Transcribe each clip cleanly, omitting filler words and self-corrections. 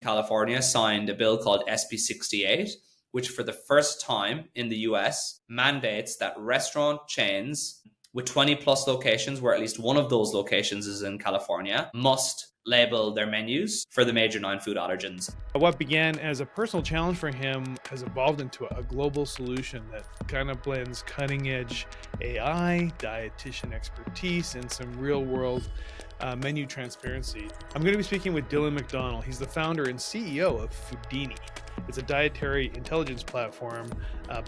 California signed a bill called SB 68, which for the first time in the US mandates that restaurant chains with 20 plus locations, where at least one of those locations is in California, must label their menus for the major 9 food allergens. What began as a personal challenge for him has evolved into a global solution that kind of blends cutting edge AI, dietitian expertise, and some real world menu transparency. I'm going to be speaking with Dylan McDonnell. He's the founder and CEO of Foodini. It's a dietary intelligence platform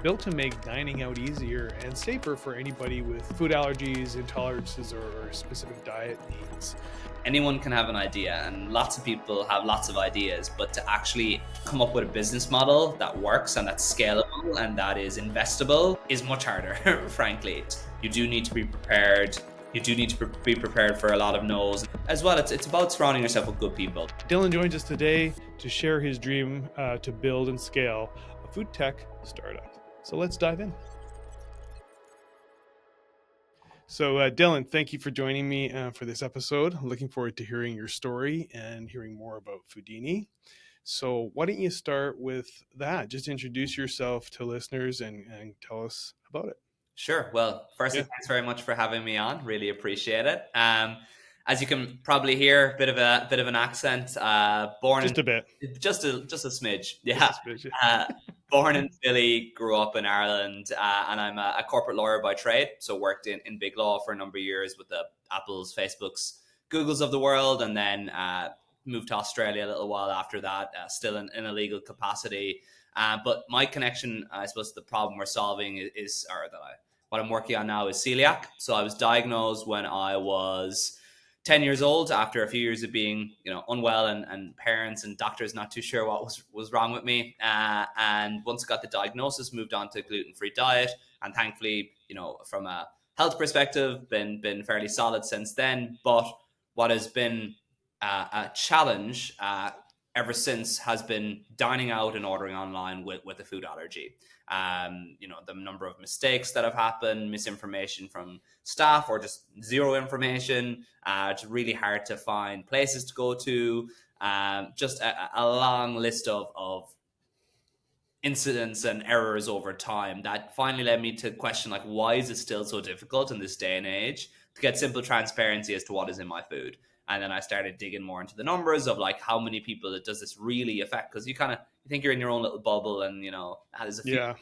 built to make dining out easier and safer for anybody with food allergies, intolerances, or specific diet needs. Anyone can have an idea, and lots of people have lots of ideas, but to actually come up with a business model that works and that's scalable and that is investable is much harder, frankly. You do need to be prepared. You do need to be prepared for a lot of no's. As well, it's about surrounding yourself with good people. Dylan joins us today to share his dream to build and scale a food tech startup. So let's dive in. So Dylan, thank you for joining me for this episode. I'm looking forward to hearing your story and hearing more about Foodini. So why don't you start with that? Just introduce yourself to listeners and tell us about it. Sure. Well, firstly, thanks very much for having me on. Really appreciate it. As you can probably hear, a bit of an accent. Born just a bit, just a smidge. Yeah. Born in Philly, grew up in Ireland, and I'm a corporate lawyer by trade. So worked in big law for a number of years with the Apples, Facebooks, Googles of the world, and then moved to Australia a little while after that, still in a legal capacity. But my connection, I suppose, the problem we're solving what I'm working on now is celiac. So I was diagnosed when I was 10 years old after a few years of being, unwell and parents and doctors not too sure what was wrong with me. And once I got the diagnosis, moved on to a gluten-free diet. And thankfully, from a health perspective, been fairly solid since then. But what has been a challenge ever since has been dining out and ordering online with a food allergy. The number of mistakes that have happened, misinformation from staff, or just zero information. It's really hard to find places to go to. Just a long list of incidents and errors over time that finally led me to question, why is it still so difficult in this day and age to get simple transparency as to what is in my food? And then I started digging more into the numbers of how many people does this really affect? Because you think you're in your own little bubble and, there's a few. Yeah.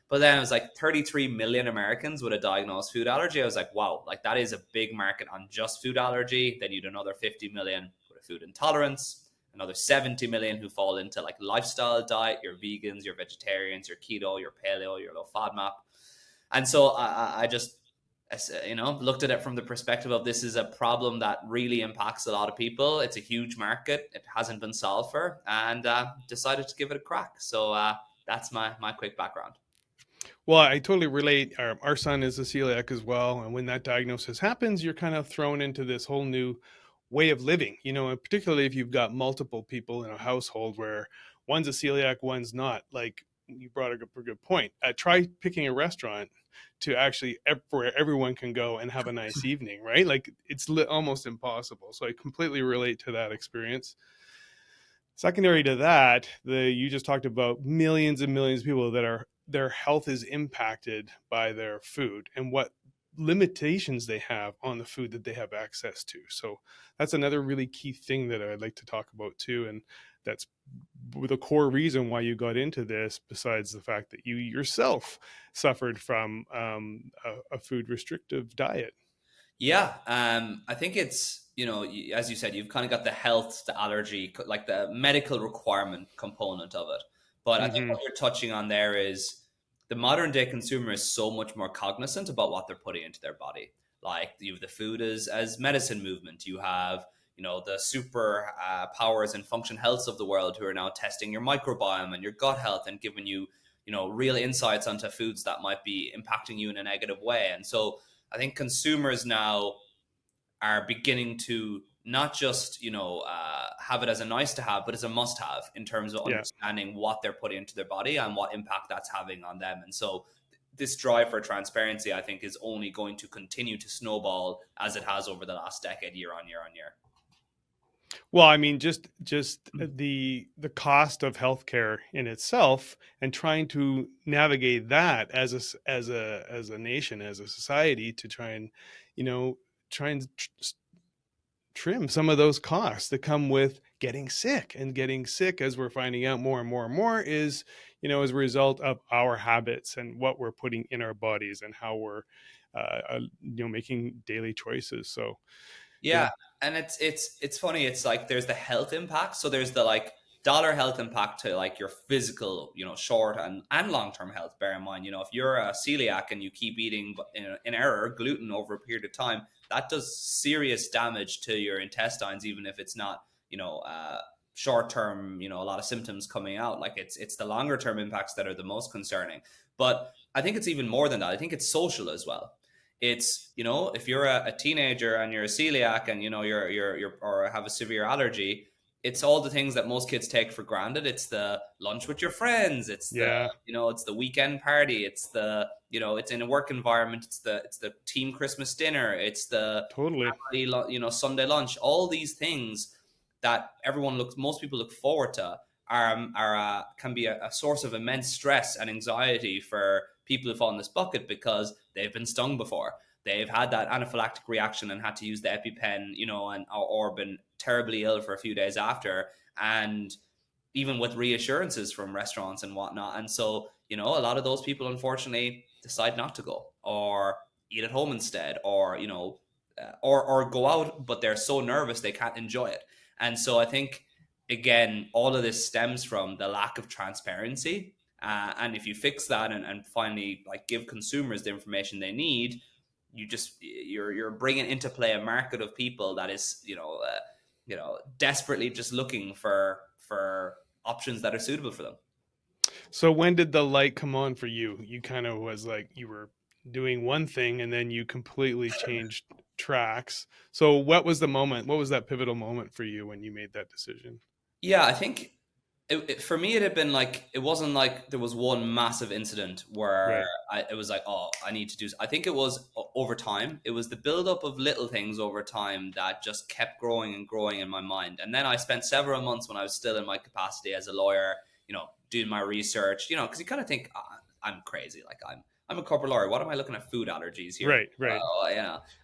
But then it was 33 million Americans with a diagnosed food allergy. I was like, wow, that is a big market on just food allergy. Then you'd another 50 million with a food intolerance, another 70 million who fall into lifestyle diet, your vegans, your vegetarians, your keto, your paleo, your low FODMAP. And so I just, looked at it from the perspective of this is a problem that really impacts a lot of people. It's a huge market. It hasn't been solved for, and decided to give it a crack. So that's my quick background. Well, I totally relate. Our son is a celiac as well. And when that diagnosis happens, you're kind of thrown into this whole new way of living, and particularly if you've got multiple people in a household where one's a celiac, one's not. You brought a good point. Try picking a restaurant to actually where everyone can go and have a nice evening, right? It's almost impossible. So I completely relate to that experience. Secondary to that, you just talked about millions and millions of people that their health is impacted by their food and what limitations they have on the food that they have access to. So that's another really key thing that I'd like to talk about too. And that's the core reason why you got into this, besides the fact that you yourself suffered from a food restrictive diet. Yeah, I think it's, as you said, you've kind of got the health, the allergy, the medical requirement component of it. But I think what you're touching on there is the modern day consumer is so much more cognizant about what they're putting into their body. You have the food as medicine movement. You have, the super powers and function healths of the world who are now testing your microbiome and your gut health and giving you, real insights onto foods that might be impacting you in a negative way. And so I think consumers now are beginning to not just, have it as a nice to have, but as a must have in terms of understanding what they're putting into their body and what impact that's having on them. And so this drive for transparency, I think, is only going to continue to snowball as it has over the last decade, year on year on year. Well, I mean, just the cost of healthcare in itself, and trying to navigate that as a nation, as a society, to try and, you know, try and trim some of those costs that come with getting sick. And getting sick, as we're finding out more and more and more, is, as a result of our habits and what we're putting in our bodies, and how we're making daily choices. So yeah. Yeah, and it's funny. It's like there's the health impact. So there's the like dollar health impact to like your physical, short and long term health. Bear in mind, if you're a celiac and you keep eating in error gluten over a period of time, that does serious damage to your intestines, even if it's not, short term. A lot of symptoms coming out. Like it's the longer term impacts that are the most concerning. But I think it's even more than that. I think it's social as well. It's, if you're a teenager and you're a celiac and you're or have a severe allergy, it's all the things that most kids take for granted. It's the lunch with your friends, it's the Yeah, it's the weekend party, it's the it's in a work environment, it's the team Christmas dinner, it's the totally. family Sunday lunch. All these things that most people look forward to can be a source of immense stress and anxiety for people who fall in this bucket, because they've been stung before. They've had that anaphylactic reaction and had to use the EpiPen, or been terribly ill for a few days after, and even with reassurances from restaurants and whatnot. And so, a lot of those people unfortunately decide not to go, or eat at home instead, or or go out, but they're so nervous they can't enjoy it. And so I think, again, all of this stems from the lack of transparency. And if you fix that and finally like give consumers the information they need, you're bringing into play a market of people that is desperately just looking for options that are suitable for them. So when did the light come on for you? You kind of was like, you were doing one thing and then you completely changed tracks. So what was the moment? What was that pivotal moment for you when you made that decision? Yeah, I think for me, it had been like, it wasn't like there was one massive incident where Right. it was like, oh, I need to do. I think it was over time. It was the buildup of little things over time that just kept growing and growing in my mind. And then I spent several months when I was still in my capacity as a lawyer, doing my research, because you kind of think, I'm crazy. Like I'm a corporate lawyer. What am I looking at food allergies here? Right, right.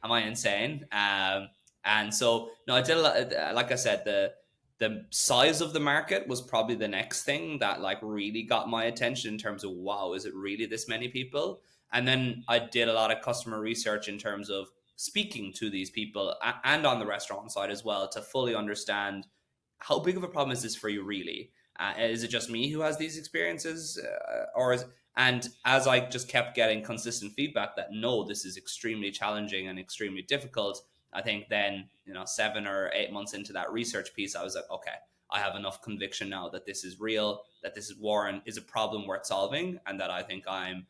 Am I insane? And so, no, I did a lot. Like I said, the size of the market was probably the next thing that like really got my attention in terms of, wow, is it really this many people? And then I did a lot of customer research in terms of speaking to these people and on the restaurant side as well, to fully understand how big of a problem is this for you really. Is it just me who has these experiences, and as I just kept getting consistent feedback that no, this is extremely challenging and extremely difficult, I think then, 7 or 8 months into that research piece, I was like, okay, I have enough conviction now that this is real, that this is Warren is a problem worth solving, and that I think I'm,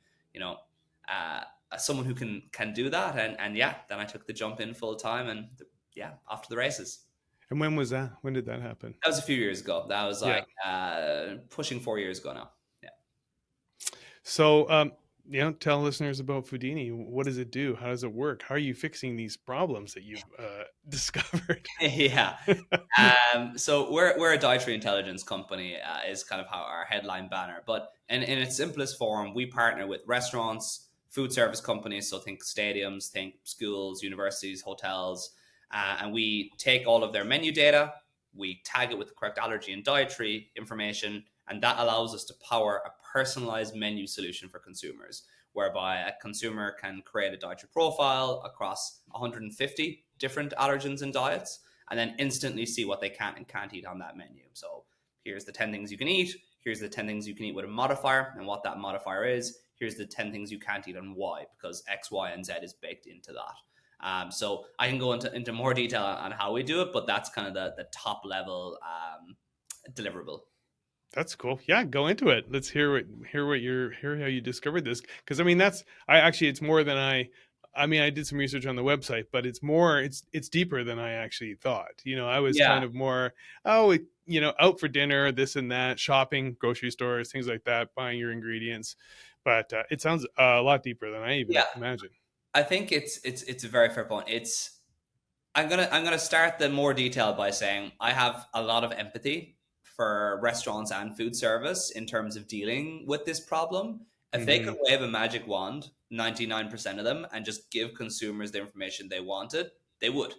uh, someone who can do that. And yeah, then I took the jump in full time, and yeah, off to the races. And when was that? When did that happen? That was a few years ago. That was Yeah. like pushing 4 years ago now. Yeah. So, tell listeners about Foodini. What does it do? How does it work? How are you fixing these problems that you've discovered? Yeah. So we're a dietary intelligence company, is kind of how our headline banner. But in its simplest form, we partner with restaurants, food service companies. So think stadiums, think schools, universities, hotels, and we take all of their menu data, we tag it with the correct allergy and dietary information, and that allows us to power a personalized menu solution for consumers, whereby a consumer can create a dietary profile across 150 different allergens and diets, and then instantly see what they can and can't eat on that menu. So here's the 10 things you can eat. Here's the 10 things you can eat with a modifier and what that modifier is. Here's the 10 things you can't eat and why, because X, Y, and Z is baked into that. So I can go into more detail on how we do it, but that's kind of the top level deliverable. That's cool. Yeah, go into it. Let's hear how you discovered this. Because I mean, it's more than I mean, I did some research on the website, but it's deeper than I actually thought. I was Yeah. kind of more, out for dinner, this and that, shopping, grocery stores, things like that, buying your ingredients. But it sounds a lot deeper than I even Yeah. imagined. I think it's a very fair point. I'm gonna start the more detail by saying I have a lot of empathy for restaurants and food service in terms of dealing with this problem. If they Hmm. could wave a magic wand, 99% of them, and just give consumers the information they wanted, they would.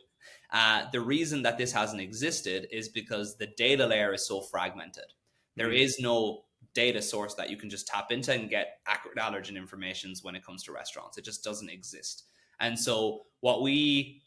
The reason that this hasn't existed is because the data layer is so fragmented. There Mm. is no data source that you can just tap into and get accurate allergen information when it comes to restaurants. It just doesn't exist. And so what we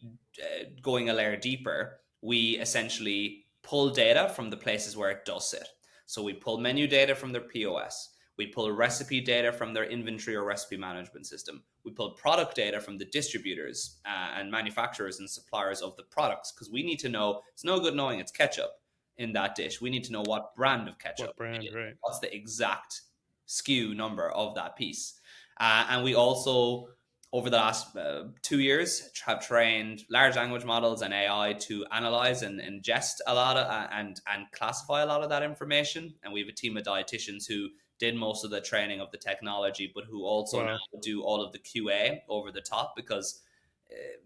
going a layer deeper, we essentially pull data from the places where it does sit. So we pull menu data from their POS. We pull recipe data from their inventory or recipe management system. We pull product data from the distributors and manufacturers and suppliers of the products, because we need to know, it's no good knowing it's ketchup in that dish. We need to know what brand of ketchup, What brand, right? what's the exact SKU number of that piece. And we also, over the last 2 years, have trained large language models and AI to analyze and ingest a lot of and classify a lot of that information. And we have a team of dietitians who did most of the training of the technology, but who also Wow. now do all of the QA over the top, because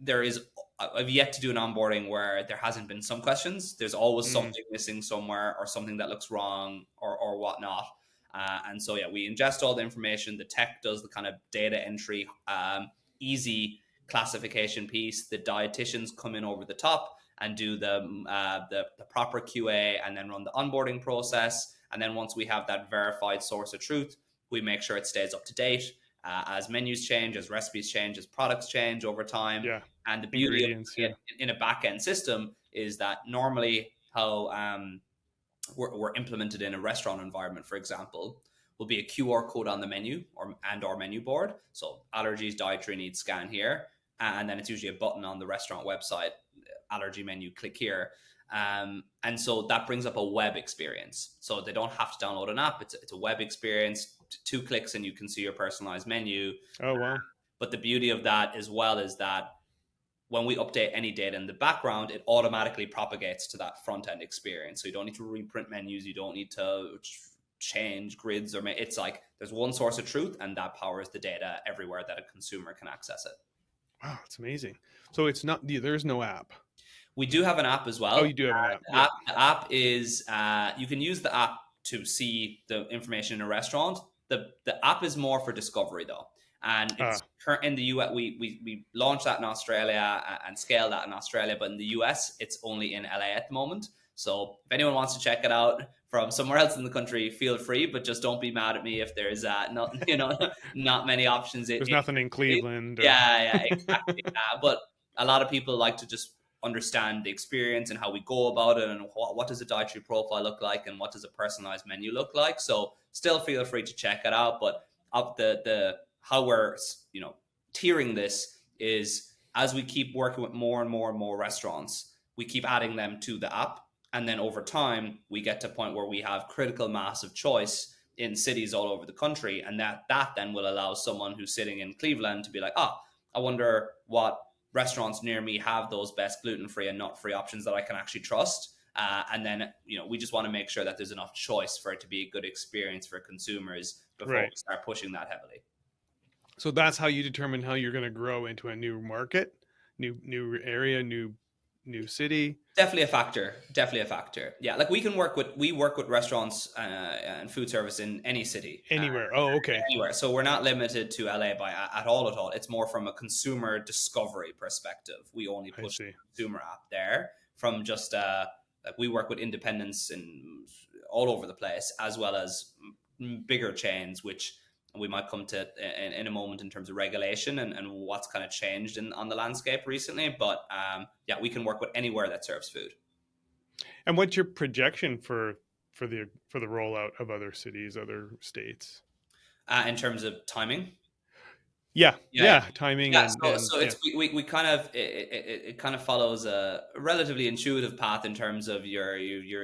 there is, I've yet to do an onboarding where there hasn't been some questions. There's always something missing somewhere, or something that looks wrong, or whatnot. And so, yeah, we ingest all the information. The tech does the kind of data entry, easy classification piece. The dietitians come in over the top and do the proper QA, and then run the onboarding process. And then once we have that verified source of truth, we make sure it stays up to date. As menus change, as recipes change, as products change over time. Yeah. And the beauty of Ingredients. it Yeah. in a back end system is that normally how we're implemented in a restaurant environment, for example, will be a QR code on the menu or menu board. So allergies, dietary needs, scan here. And then it's usually a button on the restaurant website, allergy menu, click here. And so that brings up a web experience. So they don't have to download an app. It's a web experience, 2 clicks, and you can see your personalized menu. Oh, wow. But the beauty of that as well is that when we update any data in the background, it automatically propagates to that front end experience. So you don't need to reprint menus. You don't need to change grids, or it's like there's one source of truth, and that powers the data everywhere that a consumer can access it. Wow, it's amazing. So it's not, there's no app. We do have an app as well. Oh, you do have an app. The app is, you can use the app to see the information in a restaurant. The app is more for discovery though. And it's in the US, we launched that in Australia and scaled that in Australia, but in the US, it's only in LA at the moment. So if anyone wants to check it out from somewhere else in the country, feel free, but just don't be mad at me if there's not many options. There's nothing in Cleveland. Yeah, exactly. But a lot of people like to just understand the experience and how we go about it, and what does a dietary profile look like, and what does a personalized menu look like. So still feel free to check it out. But up the how we're tiering this is, as we keep working with more and more and more restaurants, we keep adding them to the app, and then over time we get to a point where we have critical mass of choice in cities all over the country, and that then will allow someone who's sitting in Cleveland to be like, I wonder what restaurants near me have those best gluten-free and nut-free options that I can actually trust. And then, we just want to make sure that there's enough choice for it to be a good experience for consumers before we start pushing that heavily. So that's how you determine how you're going to grow into a new market, new area, new city. Definitely a factor. Yeah, like we work with restaurants and food service in any city, anywhere. Oh, okay. Anywhere. So we're not limited to LA at all. It's more from a consumer discovery perspective. We only push the consumer app there. From just like we work with independents in all over the place, as well as bigger chains, which we might come to in a moment in terms of regulation and what's kind of changed on the landscape recently. But yeah, we can work with anywhere that serves food. And what's your projection for the rollout of other cities, other states? In terms of timing? Yeah, timing. Yeah, so it's we kind of it kind of follows a relatively intuitive path in terms of your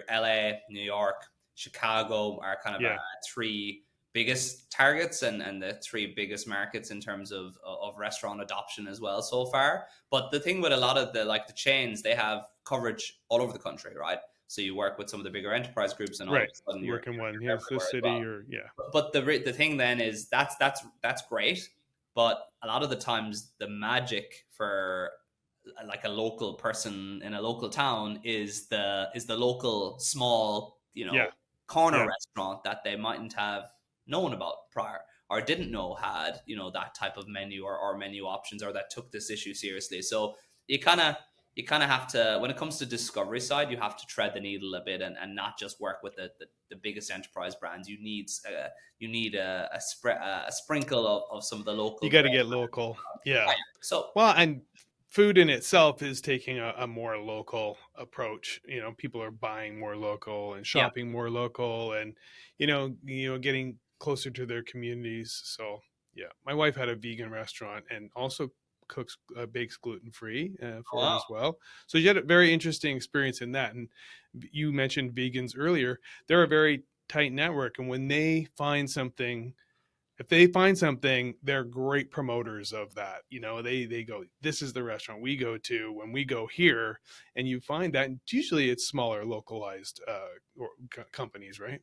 LA, New York, Chicago are kind of three biggest targets and the three biggest markets in terms of restaurant adoption as well so far. But the thing with a lot of the chains, they have coverage all over the country, right? So you work with some of the bigger enterprise groups, and all of a sudden you work in one, this city, or But the thing then is that's great, but a lot of the times the magic for like a local person in a local town is the local small, Yeah. corner Yeah. restaurant that they mightn't have known about prior, or didn't know had, that type of menu, or menu options, or that took this issue seriously. So you kind of have to, when it comes to discovery side, you have to tread the needle a bit, and not just work with the biggest enterprise brands. You need a sprinkle of some of the You local got to brands. get local. Yeah. So Well, and food in itself is taking a more local approach. People are buying more local and yeah. shopping more local, and getting closer to their communities. So yeah, my wife had a vegan restaurant and also cooks bakes gluten free for it Wow. as well. So you had a very interesting experience in that. And you mentioned vegans earlier; they're a very tight network, and when they find something, if they find something, they're great promoters of that. They go, this is the restaurant we go to when we go here, and you find that usually it's smaller, localized companies, right?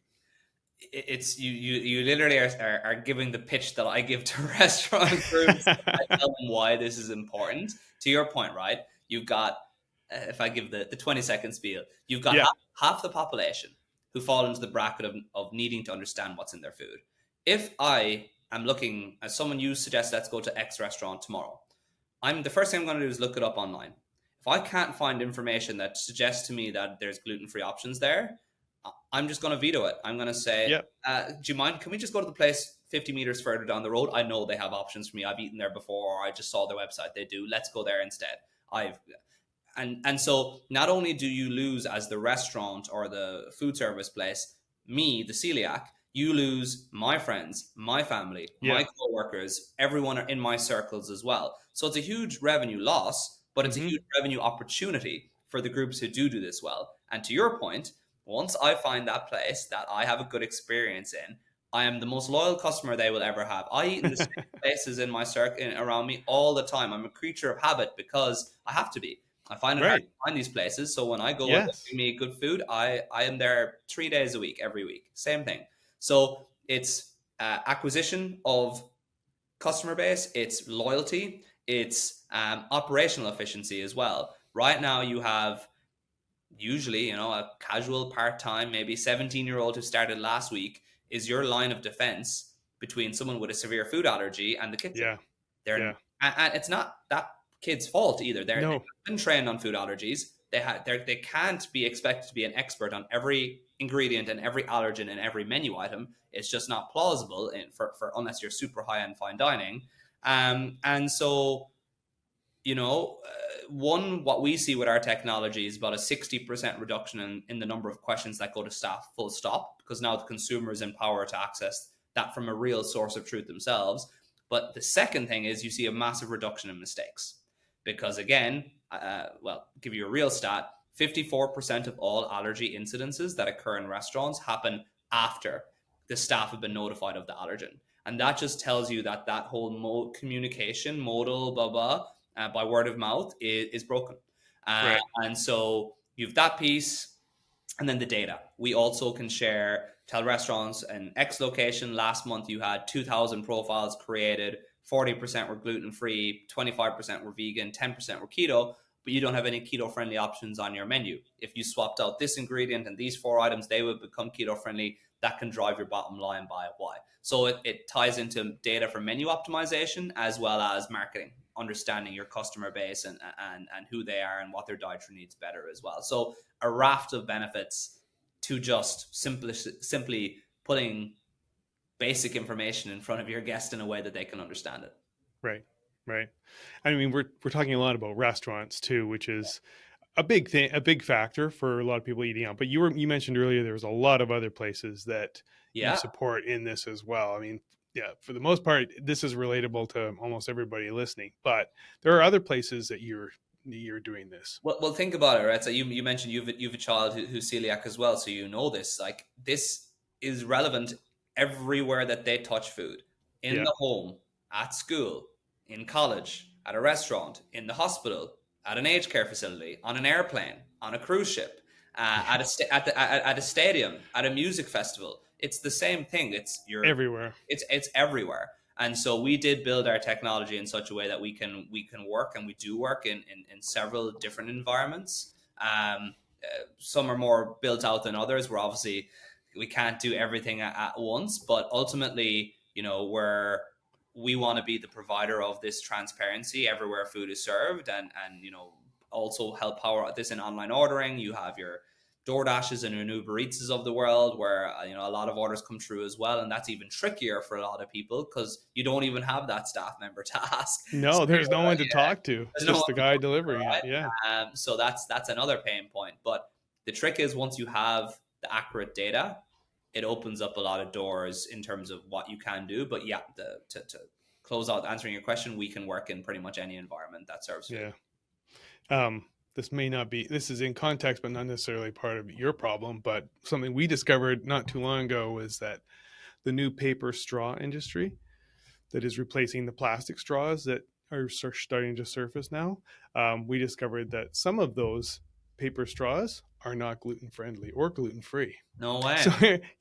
It's you literally are giving the pitch that I give to restaurant groups. I tell them why this is important. To your point, right? You've got, if I give the 20-second spiel, you've got Yeah, half the population who fall into the bracket of needing to understand what's in their food. If I am looking, as someone you suggest, let's go to X restaurant tomorrow, the first thing I'm going to do is look it up online. If I can't find information that suggests to me that there's gluten-free options there, I'm just going to veto it. I'm going to say, yeah, do you mind? Can we just go to the place 50 meters further down the road? I know they have options for me. I've eaten there before, or I just saw their website. They do. Let's go there instead. I've and so not only do you lose as the restaurant or the food service place, me, the celiac, you lose my friends, my family, yeah. my coworkers, everyone in my circles as well. So it's a huge revenue loss, but it's a Hmm. huge revenue opportunity for the groups who do this well. And to your point, once I find that place that I have a good experience in, I am the most loyal customer they will ever have. I eat in the same places in my circle around me all the time. I'm a creature of habit because I have to be. I find it hard Right. to find these places. So when I go and they Yes. bring me good food, I am there 3 days a week, every week. Same thing. So it's acquisition of customer base, it's loyalty, it's operational efficiency as well. Right now, you have usually, a casual part-time, maybe 17-year-old who started last week is your line of defense between someone with a severe food allergy and the kitchen. Yeah. They're Yeah. and it's not that kid's fault either. They've No. been trained on food allergies. They can't be expected to be an expert on every ingredient and every allergen and every menu item. It's just not plausible for unless you're super high end fine dining. And so, what we see with our technology is about a 60% reduction in the number of questions that go to staff, full stop, because now the consumer is empowered to access that from a real source of truth themselves. But the second thing is you see a massive reduction in mistakes. Because again, give you a real stat, 54% of all allergy incidences that occur in restaurants happen after the staff have been notified of the allergen. And that just tells you that whole communication, modal, blah, blah, by word of mouth is broken. Right. And so you've that piece, and then the data. We also can tell restaurants in X location last month you had 2,000 profiles created, 40% were gluten-free, 25% were vegan, 10% were keto, but you don't have any keto-friendly options on your menu. If you swapped out this ingredient and these 4 items, they would become keto-friendly. That can drive your bottom line by why. So it ties into data for menu optimization as well as marketing, understanding your customer base and who they are and what their dietary needs better as well. So a raft of benefits to just simply putting basic information in front of your guest in a way that they can understand it. Right. Right. I mean, we're talking a lot about restaurants too, which is a big thing, a big factor for a lot of people eating out. But you mentioned earlier there was a lot of other places that you Yeah. support in this as well. I mean, yeah, for the most part, this is relatable to almost everybody listening. But there are other places that you're doing this. Well, think about it, right? So you mentioned you've a child who's celiac as well, so you know this. Like this is relevant everywhere that they touch food, in Yeah, the home, at school, in college, at a restaurant, in the hospital, at an aged care facility, on an airplane, on a cruise ship, at a stadium, at a music festival. It's the same thing. everywhere. It's everywhere. And so we did build our technology in such a way that we can work, and we do work in several different environments. Some are more built out than others. We're obviously, we can't do everything at once, but ultimately, we want to be the provider of this transparency everywhere food is served, and also help power this in online ordering. You have your DoorDashes and your Uber Eats of the world, where a lot of orders come through as well, and that's even trickier for a lot of people because you don't even have that staff member to ask. No, there's no one to talk to. It's no just the guy delivering right? it. Yeah. So that's another pain point. But the trick is, once you have the accurate data, it opens up a lot of doors in terms of what you can do. But yeah, to close out answering your question, we can work in pretty much any environment that serves food. Yeah. This is in context, but not necessarily part of your problem. But something we discovered not too long ago was that the new paper straw industry that is replacing the plastic straws that are starting to surface now. We discovered that some of those paper straws are not gluten friendly or gluten free. No way. So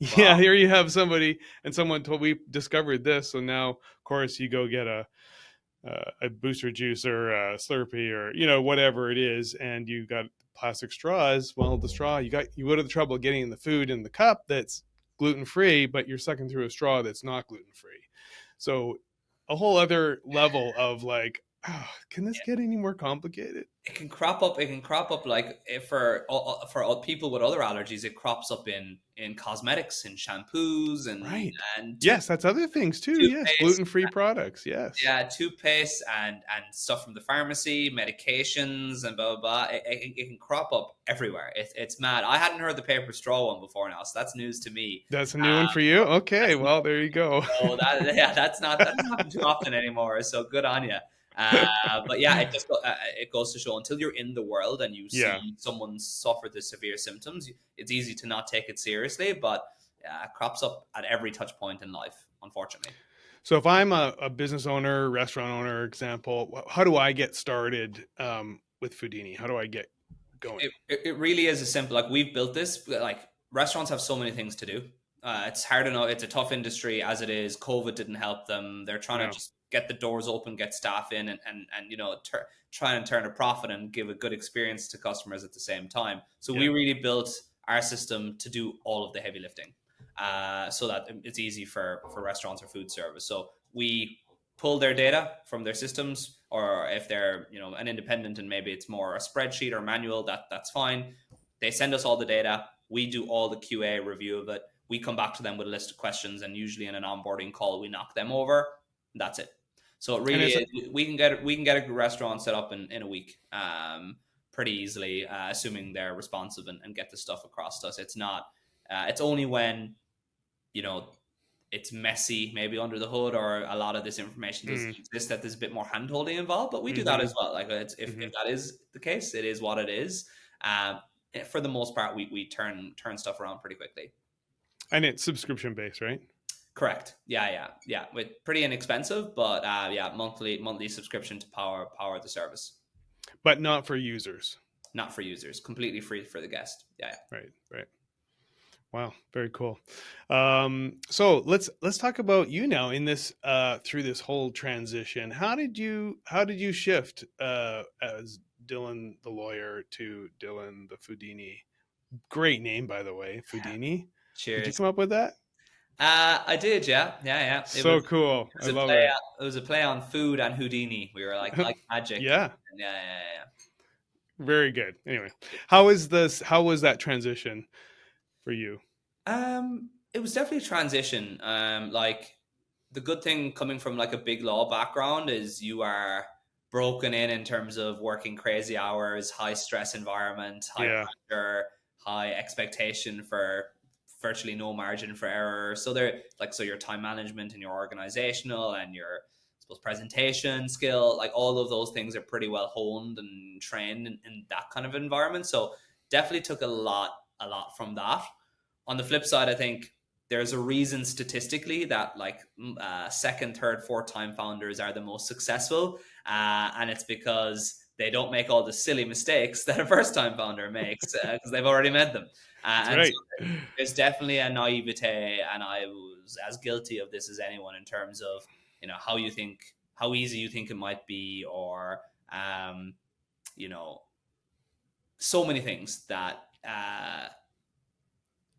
yeah, wow. Here you have somebody, and someone told, we discovered this. So now, of course, you go get a booster juice or a Slurpee or whatever it is, and you got plastic straws. Well, the straw, you go to the trouble of getting the food in the cup that's gluten free, but you're sucking through a straw that's not gluten free. So a whole other level of like, can this get any more complicated? It can crop up. Like for people with other allergies, it crops up in cosmetics, in shampoos, and right. And yes, that's other things too. Yes, gluten-free products. Yes. Yeah, toothpaste and stuff from the pharmacy, medications, and blah blah blah. It can crop up everywhere. It's mad. I hadn't heard the paper straw one before now, so that's news to me. That's a new one for you. Okay, well there you go. So that's not too often anymore. So good on you. But yeah, it goes to show, until you're in the world and you see someone suffer the severe symptoms, it's easy to not take it seriously. But it crops up at every touch point in life, unfortunately. So if I'm a business owner, restaurant owner, example, how do I get started with Foodini? How do I get going? It really is as simple. Like, we've built this. Like, restaurants have so many things to do. It's hard enough. It's a tough industry as it is. COVID didn't help them. They're trying to just get the doors open, get staff in, and try and turn a profit and give a good experience to customers at the same time. So we really built our system to do all of the heavy lifting, so that it's easy for restaurants or food service. So we pull their data from their systems, or if they're an independent and maybe it's more a spreadsheet or manual, that's fine. They send us all the data. We do all the QA review of it. We come back to them with a list of questions, and usually in an onboarding call, we knock them over. That's it. So it really is, we can get a restaurant set up in a week, pretty easily, assuming they're responsive and get the stuff across to us. It's not. It's only when it's messy, maybe under the hood, or a lot of this information doesn't exist, that there's a bit more hand-holding involved. But we do that as well. Like, if that is the case, it is what it is. For the most part, we turn stuff around pretty quickly. And it's subscription based, right? Correct. Yeah. With pretty inexpensive, but monthly subscription to power the service. But not for users. Not for users. Completely free for the guest. Yeah. Right. Wow, very cool. So let's talk about you now in this through this whole transition. How did you shift as Dylan the lawyer to Dylan the Foodini? Great name, by the way, Foodini. Cheers. Did you come up with that? I did, yeah. So cool. I love it. It was a play on food and Houdini. We were like magic. Yeah. Yeah. Very good. Anyway, how was that transition for you? It was definitely a transition. Like, the good thing coming from like a big law background is you are broken in terms of working crazy hours, high stress environment, high pressure, high expectation for virtually no margin for error. So your time management and your organizational and your, I suppose, presentation skill, like all of those things are pretty well honed and trained in that kind of environment. So definitely took a lot from that. On the flip side, I think there's a reason statistically that second, third, fourth time founders are the most successful. And it's because they don't make all the silly mistakes that a first time founder makes, because they've already made them. So there's definitely a naivete, and I was as guilty of this as anyone in terms of how easy you think it might be, or um, you know, so many things that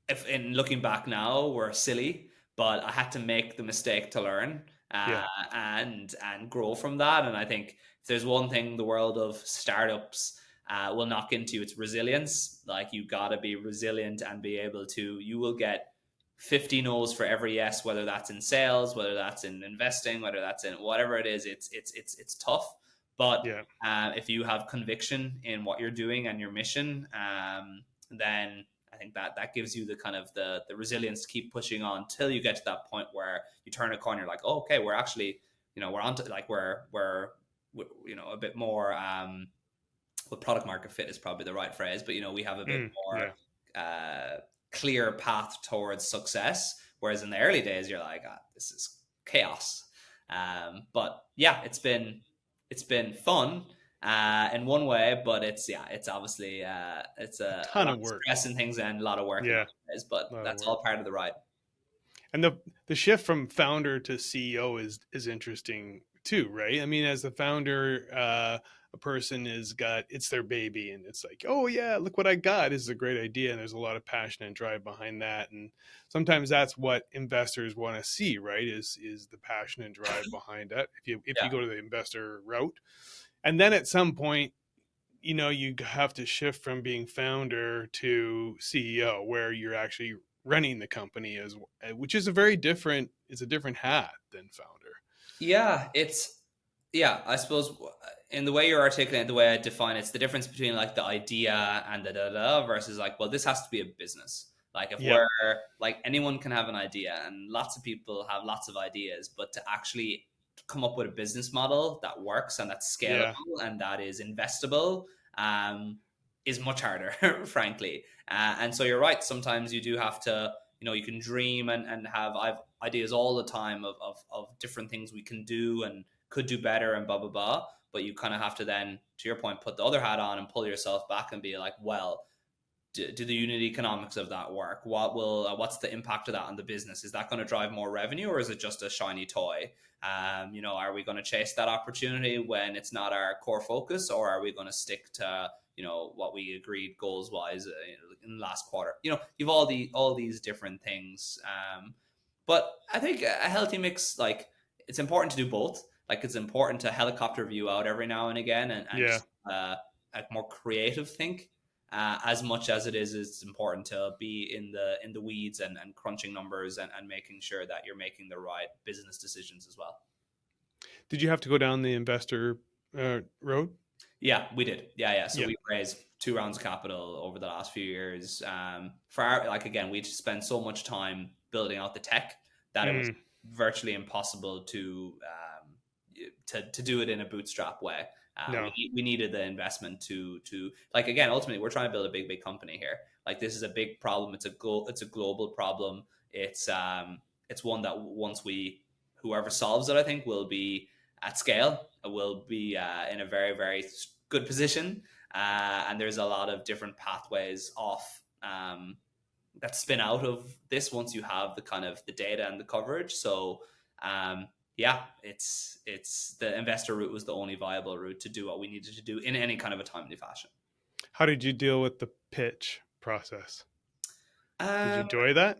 if in looking back now were silly, but I had to make the mistake to learn Yeah. and grow from that. And I think if there's one thing the world of startups will knock into, it's resilience. Like, you gotta be resilient and be able to. You will get 50 no's for every yes, whether that's in sales, whether that's in investing, whether that's in whatever it is. It's tough, but Yeah. if you have conviction in what you're doing and your mission, then I think that gives you the kind of the resilience to keep pushing on till you get to that point where you turn a corner. You're like, oh, okay, we're actually, we're on to, like, we're a bit more. Well, product market fit is probably the right phrase, but we have a bit more clear path towards success. Whereas in the early days, you're like, this is chaos. But yeah, it's been fun in one way, but it's obviously it's a ton lot of of work. stress and things and a lot of work. Yeah, but that's all part of the ride. And the shift from founder to CEO is interesting too, right? I mean, as the founder, a person it's their baby, and it's like, oh yeah, look what I got. This is a great idea, and there's a lot of passion and drive behind that. And sometimes that's what investors want to see, right? Is the passion and drive behind it. If you go to the investor route, and then at some point, you have to shift from being founder to CEO, where you're actually running the company, which is a different hat than founder. Yeah, I suppose in the way you're articulating, the way I define it's the difference between like the idea and the versus like, well, this has to be a business. Like, if we're like, anyone can have an idea, and lots of people have lots of ideas, but to actually come up with a business model that works and that's scalable and that is investable is much harder, frankly. And so you're right. Sometimes you do have to, you can dream and have I've ideas all the time of different things we can do and could do better and blah, blah, blah. But you kind of have to then, to your point, put the other hat on and pull yourself back and be like, well, do the unit economics of that work? What's the impact of that on the business? Is that going to drive more revenue, or is it just a shiny toy? Are we going to chase that opportunity when it's not our core focus, or are we going to stick to what we agreed goals wise in the last quarter? You've all these different things, but I think a healthy mix, like, it's important to do both. Like, it's important to helicopter view out every now and again, and just, a more creative think, as much as it's important to be in the weeds and crunching numbers and making sure that you're making the right business decisions as well. Did you have to go down the investor road? Yeah, we did. Yeah. So we raised 2 rounds of capital over the last few years. For our, like, again, we spent so much time building out the tech that it was virtually impossible to do it in a bootstrap way. We needed the investment to like, again, ultimately we're trying to build a big company here. Like, this is a big problem. It's a global problem. It's one that whoever solves it, I think, will be at scale, will be in a very, very good position. And there's a lot of different pathways off that spin out of this once you have the kind of the data and the coverage. So it's the investor route was the only viable route to do what we needed to do in any kind of a timely fashion. How did you deal with the pitch process? Did you enjoy that?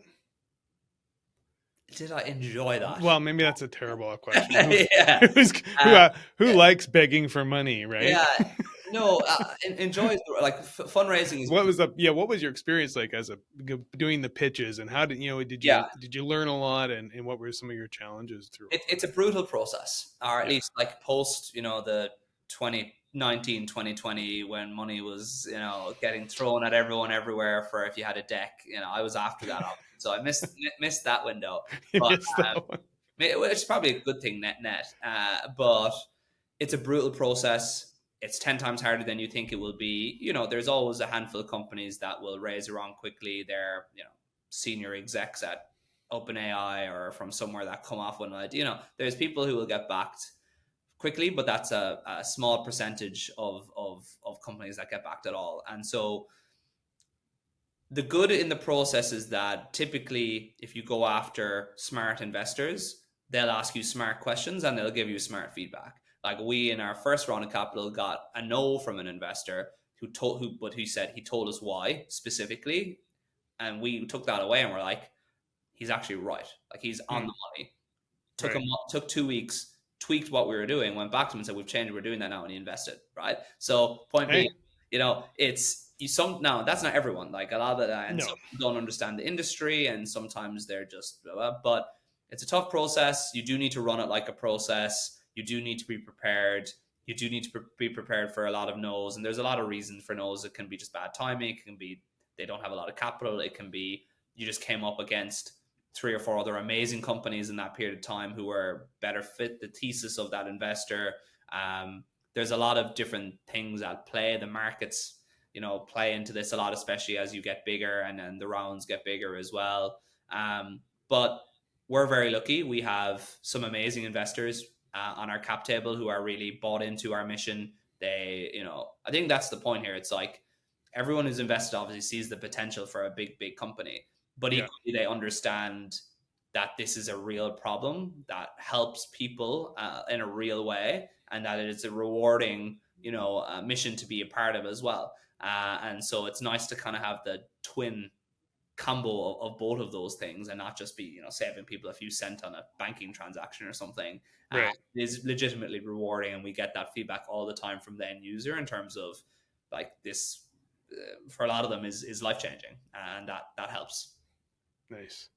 Did I enjoy that? Well, maybe that's a terrible question. Who likes begging for money, right? Yeah. No, enjoy, like, fundraising is. What was your experience like as doing the pitches, and how did you learn a lot, and what were some of your challenges through? It's a brutal process, or at least like post, the 2019, 2020, when money was, getting thrown at everyone everywhere for if you had a deck. I was after that, so I missed that window. But it's probably a good thing net. But it's a brutal process. It's 10 times harder than you think it will be. There's always a handful of companies that will raise around quickly. They're, senior execs at OpenAI or from somewhere that come off one night. There's people who will get backed quickly, but that's a small percentage of companies that get backed at all. And so the good in the process is that typically, if you go after smart investors, they'll ask you smart questions and they'll give you smart feedback. Like we in our first round of capital got a no from an investor but he said he told us why specifically, and we took that away and we're like, he's actually right. Like he's on the money. Right. Took 2 weeks, tweaked what we were doing, went back to him and said, we've changed, we're doing that now, and he invested, right? So point being, it's now that's not everyone. Like a lot of that, and some people don't understand the industry, and sometimes they're just blah, blah, but it's a tough process. You do need to run it like a process. You do need to be prepared. You do need to be prepared for a lot of no's, and there's a lot of reasons for no's. It can be just bad timing. It can be they don't have a lot of capital. It can be you just came up against 3 or 4 other amazing companies in that period of time who were better fit the thesis of that investor. There's a lot of different things at play. The markets, play into this a lot, especially as you get bigger and the rounds get bigger as well. But we're very lucky. We have some amazing investors on our cap table who are really bought into our mission. They, I think that's the point here. It's like everyone who's invested obviously sees the potential for a big, big company, but equally they understand that this is a real problem that helps people in a real way, and that it is a rewarding, mission to be a part of as well. And so it's nice to kind of have the twin combo of both of those things, and not just be, saving people a few cents on a banking transaction or something. Right. It is legitimately rewarding, and we get that feedback all the time from the end user in terms of like this. For a lot of them is life-changing, and that helps. Nice.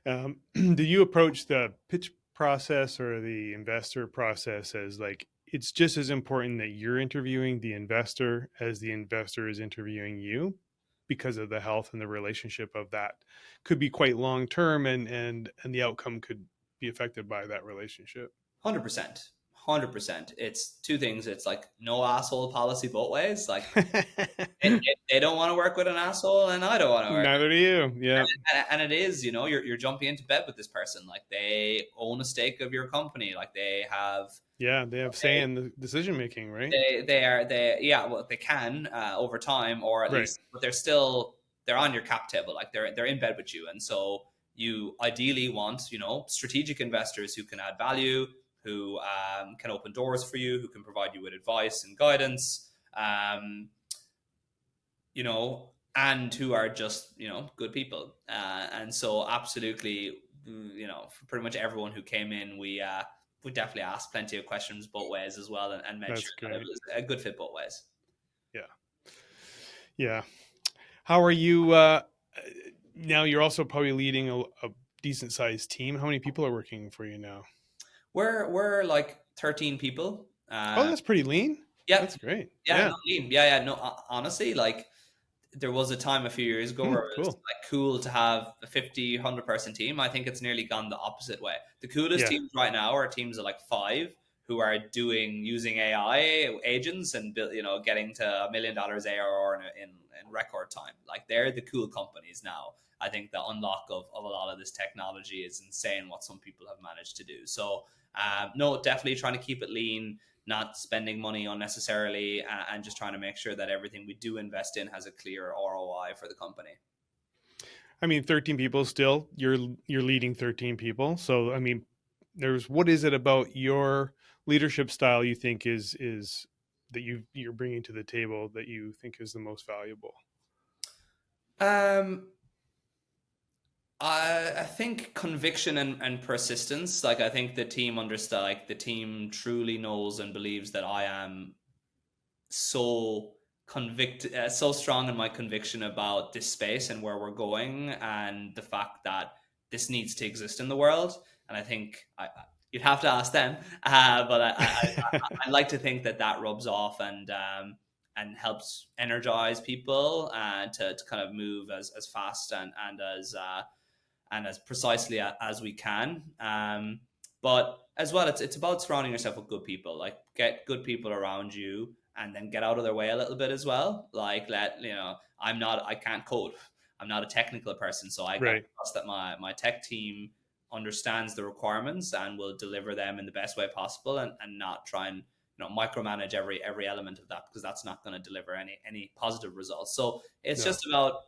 Do you approach the pitch process or the investor process as like it's just as important that you're interviewing the investor as the investor is interviewing you, because of the health and the relationship of that could be quite long term, and the outcome could be affected by that relationship? 100%. 100%. It's two things. It's like no asshole policy both ways. Like they don't want to work with an asshole, and I don't want to work. Neither do you. Yeah. And it is, you're jumping into bed with this person. Like they own a stake of your company. Like they have. Yeah, they have say in the decision making, right? They can over time, or at least, but they're on your cap table. Like they're in bed with you, and so you ideally want strategic investors who can add value, who can open doors for you, who can provide you with advice and guidance, and who are just, good people. And so absolutely, for pretty much everyone who came in, we definitely asked plenty of questions both ways as well, and made sure that it was a good fit both ways. Yeah. Yeah. How are you, now you're also probably leading a decent sized team. How many people are working for you now? We're like 13 people. That's pretty lean. Yeah, that's great. Yeah. Lean. Yeah. No, honestly, like there was a time a few years ago where it was like cool to have a 50, 100 person team. I think it's nearly gone the opposite way. The coolest teams right now are teams of like 5 who are using AI agents and getting to $1 million ARR in record time. Like they're the cool companies now. I think the unlock of a lot of this technology is insane what some people have managed to do. So no, definitely trying to keep it lean, not spending money unnecessarily, and just trying to make sure that everything we do invest in has a clear ROI for the company. I mean, 13 people still, you're leading 13 people. So, I mean, what is it about your leadership style you think is that you're bringing to the table that you think is the most valuable? I think conviction and persistence. Like I think the team understand. Like the team truly knows and believes that I am so convicted, so strong in my conviction about this space and where we're going, and the fact that this needs to exist in the world. And I think you'd have to ask them, but I like to think that rubs off and helps energize people to kind of move as fast and as precisely as we can. But as well, it's about surrounding yourself with good people. Like get good people around you, and then get out of their way a little bit as well. Like I can't code. I'm not a technical person, so I trust that my tech team understands the requirements and will deliver them in the best way possible, and not try and micromanage every element of that, because that's not going to deliver any positive results. So it's just about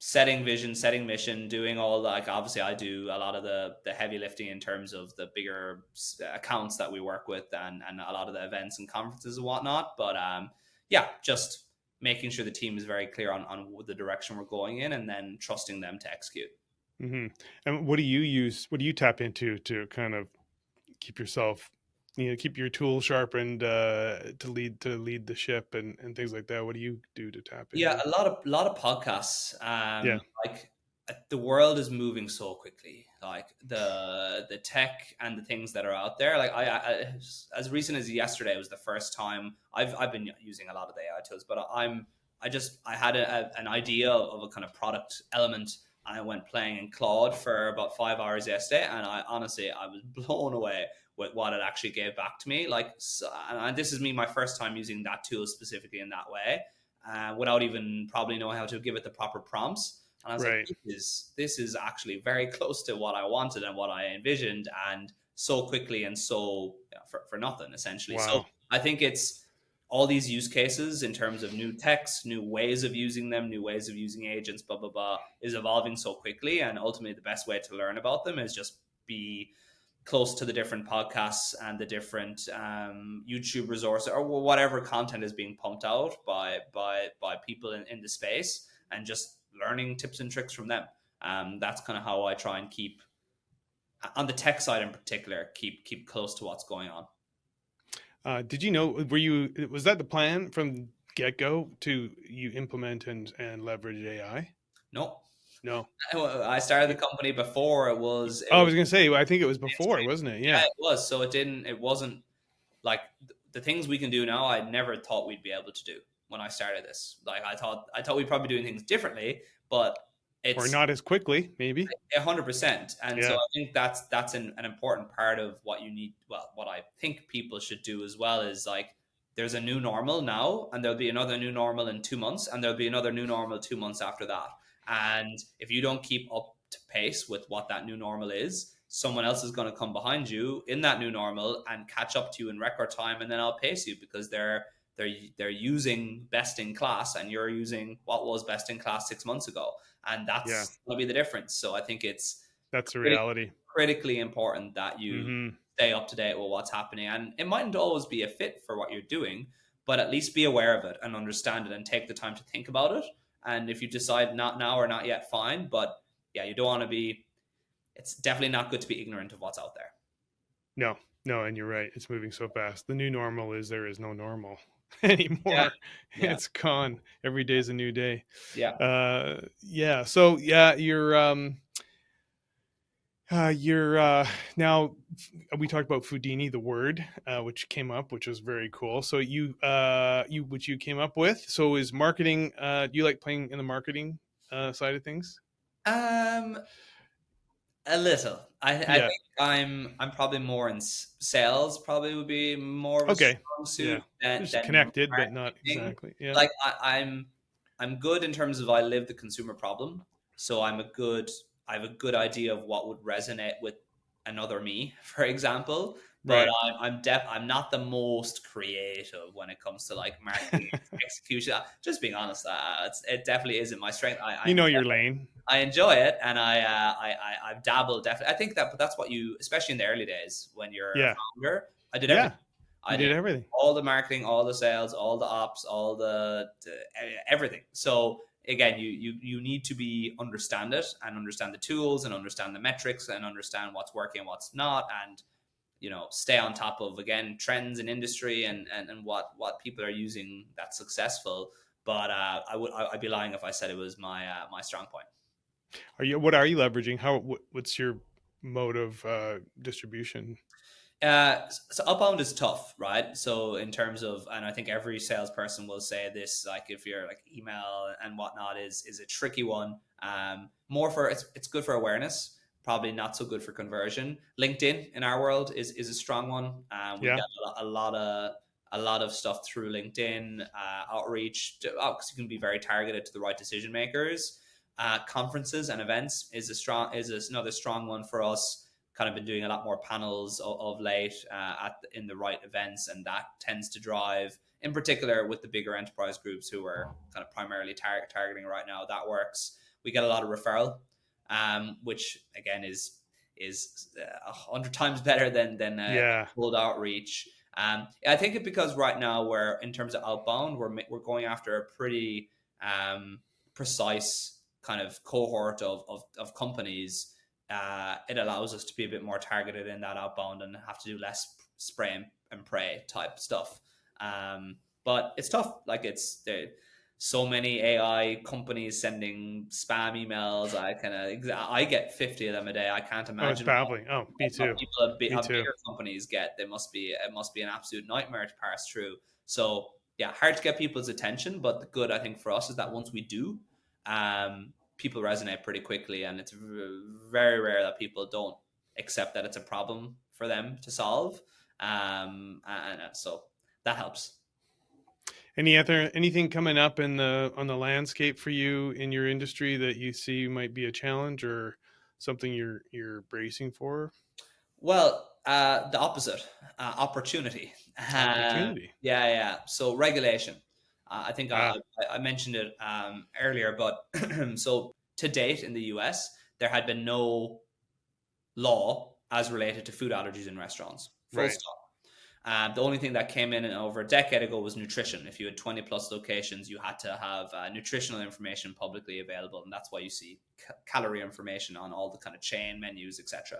setting vision, setting mission, doing all like obviously I do a lot of the heavy lifting in terms of the bigger accounts that we work with and a lot of the events and conferences and whatnot. But yeah, just making sure the team is very clear on the direction we're going in, and then trusting them to execute. Mm-hmm. And what do you use? What do you tap into to kind of keep yourself, keep your tools sharpened, to lead the ship and things like that? What do you do to tap Yeah, into? a lot of podcasts. Yeah. Like the world is moving so quickly. Like the tech and the things that are out there. Like as recent as yesterday was the first time I've been using a lot of the AI tools, but I had an idea of a kind of product element. And I went playing in Claude for about 5 hours yesterday, and I honestly I was blown away with what it actually gave back to me. Like, so, and this is me my first time using that tool specifically in that way, without even probably knowing how to give it the proper prompts. And I was like, Right. this is actually very close to what I wanted and what I envisioned, and so quickly and so for nothing essentially. So Wow. I think it's all these use cases in terms of new texts, new ways of using them, new ways of using agents, blah blah blah, is evolving so quickly, and ultimately the best way to learn about them is just be close to the different podcasts and the different YouTube resources or whatever content is being pumped out by people in the space, and just learning tips and tricks from them. That's kind of how I try and keep on the tech side in particular, keep close to what's going on. Did you know? Was that the plan from get go to you implement and leverage AI? No, No. I started the company before it Oh, I was was gonna say. I think it was before, wasn't it? yeah, Yeah. it was. So it wasn't like the things we can do now. I never thought we'd be able to do when I started this. Like I thought we'd probably be doing things differently, but Or it's not as quickly, maybe. 100%. And so Yeah. I think that's an important part of what you need. Well, what I think people should do as well is like there's a new normal now, and there'll be another new normal in 2 months, and there'll be another new normal 2 months after that. And if you don't keep up to pace with what that new normal is, someone else is going to come behind you in that new normal and catch up to you in record time, and then outpace you because they're using best in class, and you're using what was best in class 6 months ago, and Yeah. that's going to be the difference. So I think it's That's the criti- reality. critically important that you Hmm. stay up to date with what's happening, and it mightn't always be a fit for what you're doing, but at least be aware of it and understand it and take the time to think about it. And if you decide not now or not yet, fine, but yeah, you don't want to be, it's definitely not good to be ignorant of what's out there. No, no, and you're right. It's moving so fast. The new normal is there is no normal Yeah, anymore. yeah, It's gone. Every day's a new day. yeah. Yeah. So yeah, you're now we talked about Foodini, the word, which came up, which was very cool. So which you came up with. So is marketing, do you like playing in the marketing side of things? um A little. I Yeah. think I'm probably more in sales. Probably would be more of a Okay. strong suit Yeah. than Just than connected, but not marketing. exactly. Yeah. Like I'm good in terms of I live the consumer problem, so I have a good idea of what would resonate with another me, for example. But Right. I'm not the most creative when it comes to like marketing execution. Just being honest, it definitely isn't my strength. You know your lane. I enjoy it, and I've dabbled definitely. I think but that's what you, especially in the early days when you're a Yeah. founder. I did everything. Yeah. I You did did everything. all the marketing, all the sales, all the ops, all everything. So again, you need to be understand it and understand the tools and understand the metrics and understand what's working, what's not, and stay on top of again trends in industry and what people are using that's successful. But I'd be lying if I said it was my strong point. What are you leveraging? What's your mode of distribution? So outbound is tough, right? So in terms of, and I think every salesperson will say this, like if you're like email and whatnot is a tricky one. More for it's good for awareness, probably not so good for conversion. LinkedIn in our world is a strong one. We Yeah. get a lot of stuff through LinkedIn outreach because you can be very targeted to the right decision makers. Conferences and events is another strong one for us. Kind of been doing a lot more panels of late in the right events, and that tends to drive, in particular with the bigger enterprise groups who are kind of primarily targeting right now. That works. we get a lot of referral, which again is 100 times better than Yeah. cold outreach. I think it because right now we're in terms of outbound, we're going after a pretty precise kind of cohort of companies. It allows us to be a bit more targeted in that outbound and have to do less spray and pray type stuff. But it's tough. Like it's there. So many AI companies sending spam emails. I get 50 of them a day. I can't Oh, it's imagine baffling. Oh, me what too. people Me at too. bigger companies get. It must be an absolute nightmare to parse through. So yeah, hard to get people's attention. But the good I think for us is that once we do, people resonate pretty quickly, and it's very rare that people don't accept that it's a problem for them to solve. And so that helps. Anything coming up in the on the landscape for you in your industry that you see might be a challenge or something you're bracing for? Well, the opposite, opportunity. Opportunity. Yeah. So regulation. I think Ah, I mentioned it earlier, but so to date in the US, there had been no law as related to food allergies in restaurants. Full right. stop. The only thing that came in over a decade ago was nutrition. If you had 20 plus locations, you had to have nutritional information publicly available, and that's why you see calorie information on all the kind of chain menus, etc.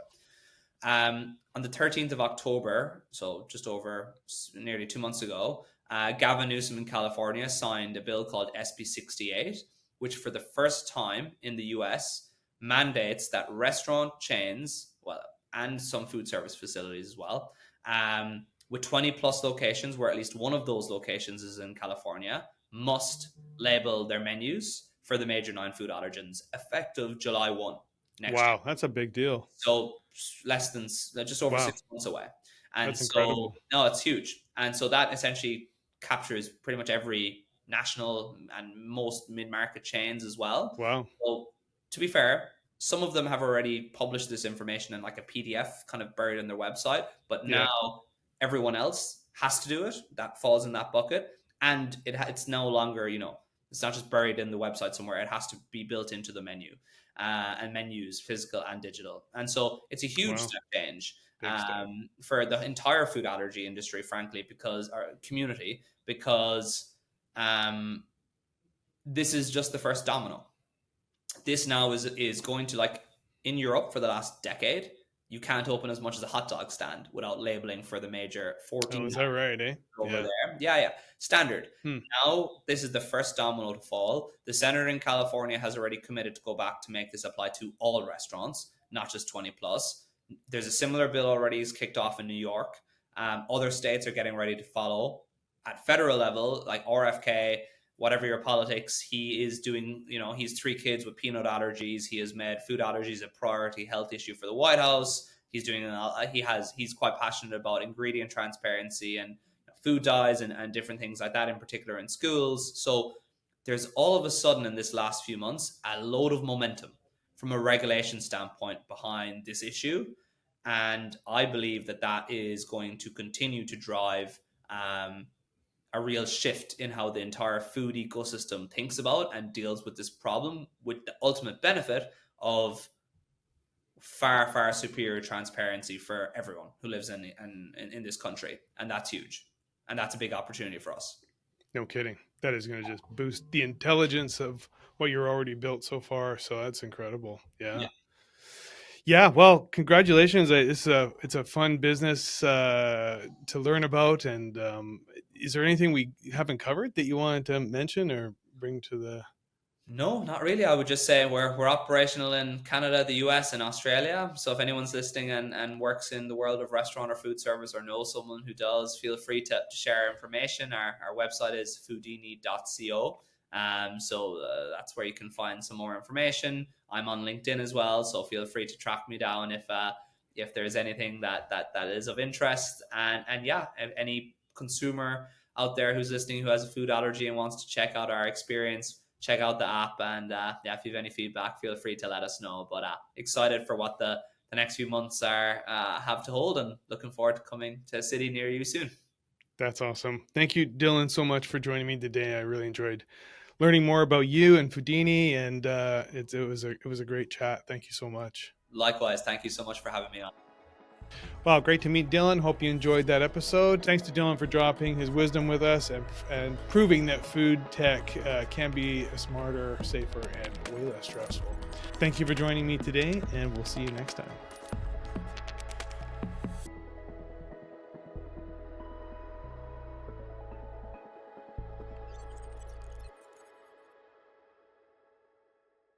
On the 13th of October, so just over nearly 2 months ago, Gavin Newsom in California signed a bill called SB 68, which for the first time in the US mandates that restaurant chains, well, and some food service facilities as well, with 20 plus locations, where at least one of those locations is in California, must label their menus for the major 9 food allergens effective July 1 next year. Wow, that's a big deal. So less than just over Wow, 6 months away. And that's so incredible. no, it's huge. And so that essentially captures pretty much every national and most mid-market chains as well. Wow. So to be fair, some of them have already published this information in like a PDF kind of buried in their website, but Yeah. now everyone else has to do it. That falls in that bucket, and it's no longer it's not just buried in the website somewhere. It has to be built into the menu and menus, physical and digital. And so it's a huge Wow. step change Big step. for the entire food allergy industry, frankly, because our community, because um, this is just the first domino. This now is going to, like, in Europe for the last decade, you can't open as much as a hot dog stand without labeling for the major Oh, 14 is that right, eh? over Yeah. there. Yeah. Standard. Hmm. Now, this is the first domino to fall. The senator in California has already committed to go back to make this apply to all restaurants, not just 20 plus. There's a similar bill already is kicked off in New York. Other states are getting ready to follow. At federal level, like RFK, whatever your politics, he is doing, he's 3 kids with peanut allergies. He has made food allergies a priority health issue for the White House. He's doing, he's quite passionate about ingredient transparency and food dyes and different things like that, in particular in schools. So there's all of a sudden in this last few months a load of momentum from a regulation standpoint behind this issue. And I believe that is going to continue to drive a real shift in how the entire food ecosystem thinks about and deals with this problem, with the ultimate benefit of far, far superior transparency for everyone who lives in this country. And that's huge. And that's a big opportunity for us. No kidding. That is going to just boost the intelligence of what you're already built so far. So that's incredible. Yeah. Yeah. Yeah. Well, congratulations. It's a fun business to learn about. And is there anything we haven't covered that you wanted to mention or bring to the? No, not really. I would just say we're operational in Canada, the US, and Australia. So if anyone's listening and works in the world of restaurant or food service or knows someone who does, feel free to share information. Our website is foodini.co. So that's where you can find some more information. I'm on LinkedIn as well, so feel free to track me down if there's anything that is of interest. And yeah, if any consumer out there who's listening who has a food allergy and wants to check out our experience, check out the app. And yeah, if you have any feedback, feel free to let us know. But excited for what the next few months have to hold, and looking forward to coming to a city near you soon. That's awesome. Thank you, Dylan, so much for joining me today. I really enjoyed learning more about you and Foodini, and it was a great chat. Thank you so much. Likewise, thank you so much for having me on. Well, great to meet Dylan. Hope you enjoyed that episode. Thanks to Dylan for dropping his wisdom with us and proving that food tech can be smarter, safer, and way less stressful. Thank you for joining me today, and we'll see you next time.